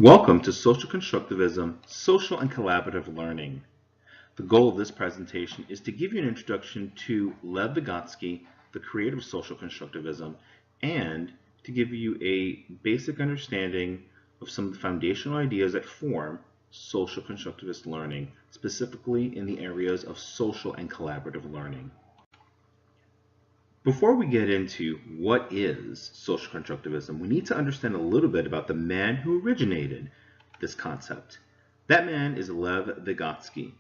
Welcome to Social Constructivism, Social and Collaborative Learning. The goal of this presentation is to give you an introduction to Lev Vygotsky, the creator of Social Constructivism, and to give you a basic understanding of some of the foundational ideas that form social constructivist learning, specifically in the areas of social and collaborative learning. Before we get into what is social constructivism, we need to understand a little bit about the man who originated this concept. That man is Lev Vygotsky.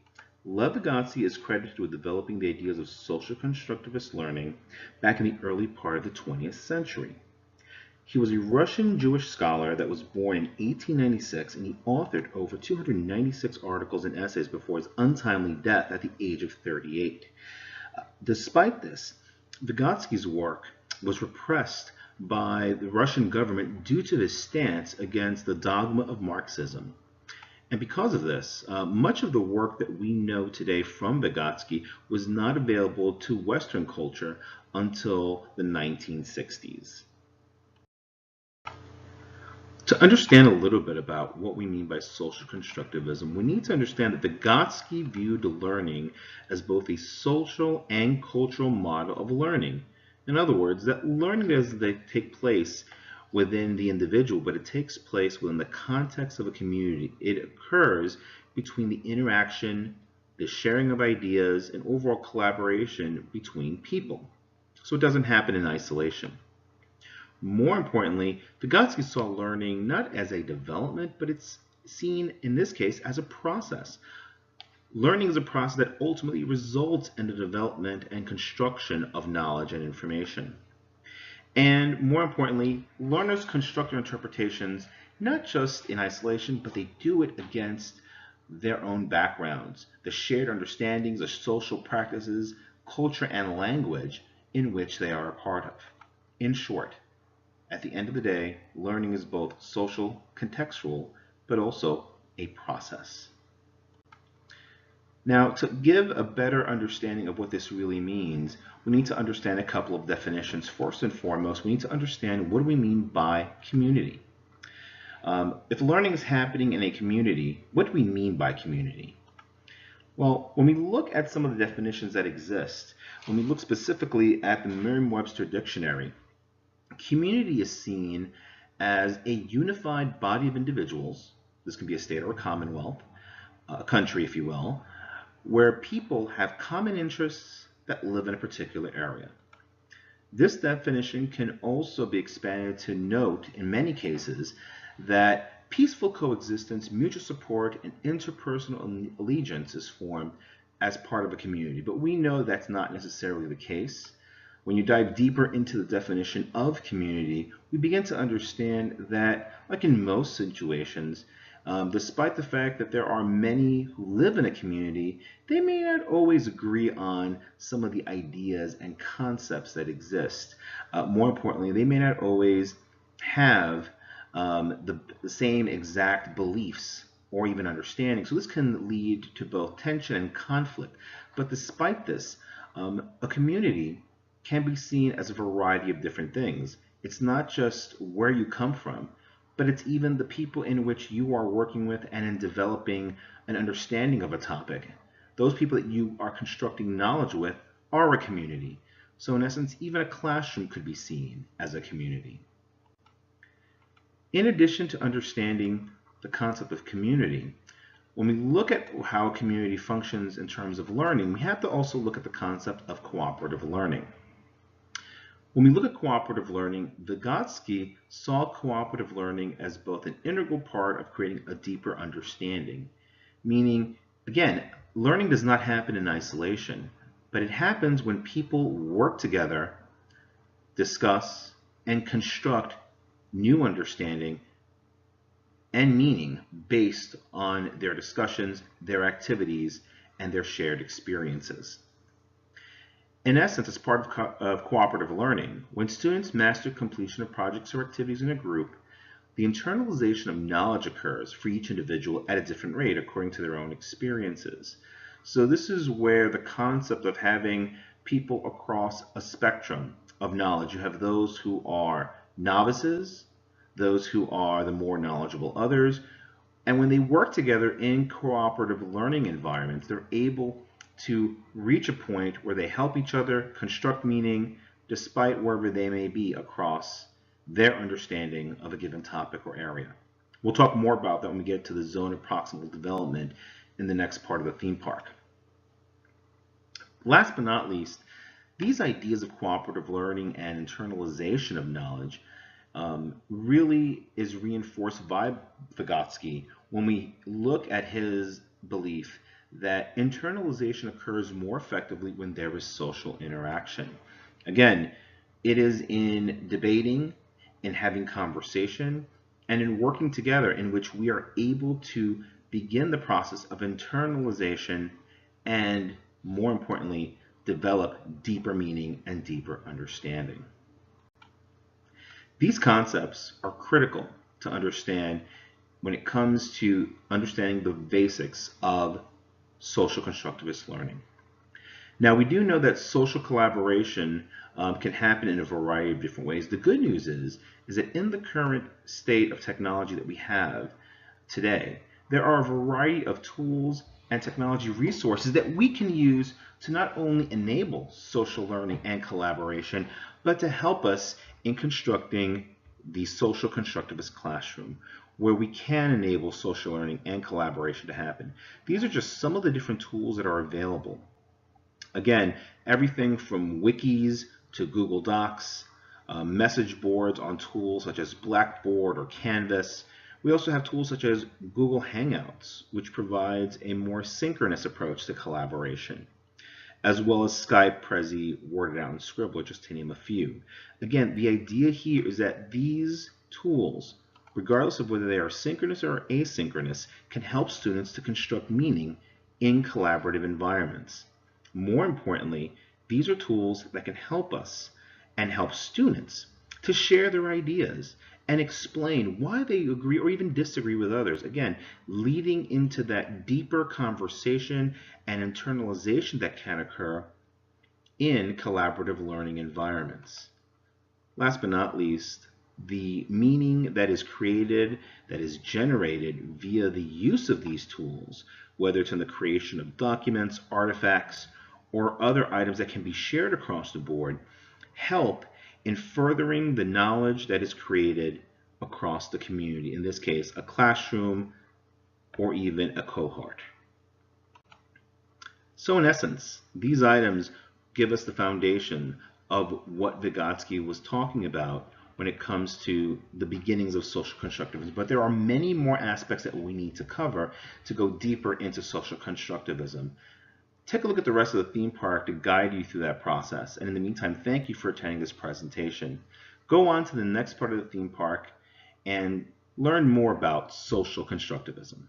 Lev Vygotsky is credited with developing the ideas of social constructivist learning back in the early part of the 20th century. He was a Russian Jewish scholar that was born in 1896, and he authored over 296 articles and essays before his untimely death at the age of 38. Despite this, Vygotsky's work was repressed by the Russian government due to his stance against the dogma of Marxism. And because of this, much of the work that we know today from Vygotsky was not available to Western culture until the 1960s. To understand a little bit about what we mean by social constructivism, we need to understand that Vygotsky viewed learning as both a social and cultural model of learning. In other words, that learning doesn't take place within the individual, but it takes place within the context of a community. It occurs between the interaction, the sharing of ideas, and overall collaboration between people. So it doesn't happen in isolation. More importantly, Vygotsky saw learning not as a development, but it's seen in this case as a process. Learning is a process that ultimately results in the development and construction of knowledge and information. And more importantly, learners construct their interpretations not just in isolation, but they do it against their own backgrounds, the shared understandings of social practices, culture, and language in which they are a part of. In short, at the end of the day, learning is both social, contextual, but also a process. Now, to give a better understanding of what this really means, we need to understand a couple of definitions. First and foremost, we need to understand what do we mean by community. If learning is happening in a community, what do we mean by community? Well, when we look at some of the definitions that exist, when we look specifically at the Merriam-Webster dictionary, community is seen as a unified body of individuals. This can be a state or a commonwealth, a country, if you will, where people have common interests that live in a particular area. This definition can also be expanded to note, in many cases, that peaceful coexistence, mutual support, and interpersonal allegiance is formed as part of a community. But we know that's not necessarily the case. When you dive deeper into the definition of community, we begin to understand that, like in most situations, despite the fact that there are many who live in a community, they may not always agree on some of the ideas and concepts that exist. More importantly, they may not always have the same exact beliefs or even understanding. So this can lead to both tension and conflict. But despite this, a community can be seen as a variety of different things. It's not just where you come from, but it's even the people in which you are working with and in developing an understanding of a topic. Those people that you are constructing knowledge with are a community. So in essence, even a classroom could be seen as a community. In addition to understanding the concept of community, when we look at how a community functions in terms of learning, we have to also look at the concept of cooperative learning. When we look at cooperative learning, Vygotsky saw cooperative learning as both an integral part of creating a deeper understanding. Meaning, again, learning does not happen in isolation, but it happens when people work together, discuss, and construct new understanding and meaning based on their discussions, their activities, and their shared experiences. In essence, as part of cooperative learning, when students master completion of projects or activities in a group, the internalization of knowledge occurs for each individual at a different rate according to their own experiences. So this is where the concept of having people across a spectrum of knowledge, you have those who are novices, those who are the more knowledgeable others. And when they work together in cooperative learning environments, they're able to reach a point where they help each other construct meaning despite wherever they may be across their understanding of a given topic or area. We'll talk more about that when we get to the zone of proximal development in the next part of the theme park. Last but not least, these ideas of cooperative learning and internalization of knowledge really is reinforced by Vygotsky when we look at his belief that internalization occurs more effectively when there is social interaction. Again, it is in debating, in having conversation, and in working together in which we are able to begin the process of internalization and, more importantly, develop deeper meaning and deeper understanding. These concepts are critical to understand when it comes to understanding the basics of social constructivist learning. Now, we do know that social collaboration can happen in a variety of different ways. The good news is that in the current state of technology that we have today, there are a variety of tools and technology resources that we can use to not only enable social learning and collaboration, but to help us in constructing the social constructivist classroom, where we can enable social learning and collaboration to happen. These are just some of the different tools that are available. Again, everything from wikis to Google Docs, message boards on tools such as Blackboard or Canvas. We also have tools such as Google Hangouts, which provides a more synchronous approach to collaboration, as well as Skype, Prezi, WordIt, and Scribble, just to name a few. Again, the idea here is that these tools, regardless of whether they are synchronous or asynchronous, can help students to construct meaning in collaborative environments. More importantly, these are tools that can help us and help students to share their ideas and explain why they agree or even disagree with others. Again, leading into that deeper conversation and internalization that can occur in collaborative learning environments. Last but not least, the meaning that is created, that is generated via the use of these tools, whether it's in the creation of documents, artifacts, or other items that can be shared across the board, help in furthering the knowledge that is created across the community, in this case, a classroom or even a cohort. So in essence, these items give us the foundation of what Vygotsky was talking about when it comes to the beginnings of social constructivism. But there are many more aspects that we need to cover to go deeper into social constructivism. Take a look at the rest of the theme park to guide you through that process. And in the meantime, thank you for attending this presentation. Go on to the next part of the theme park and learn more about social constructivism.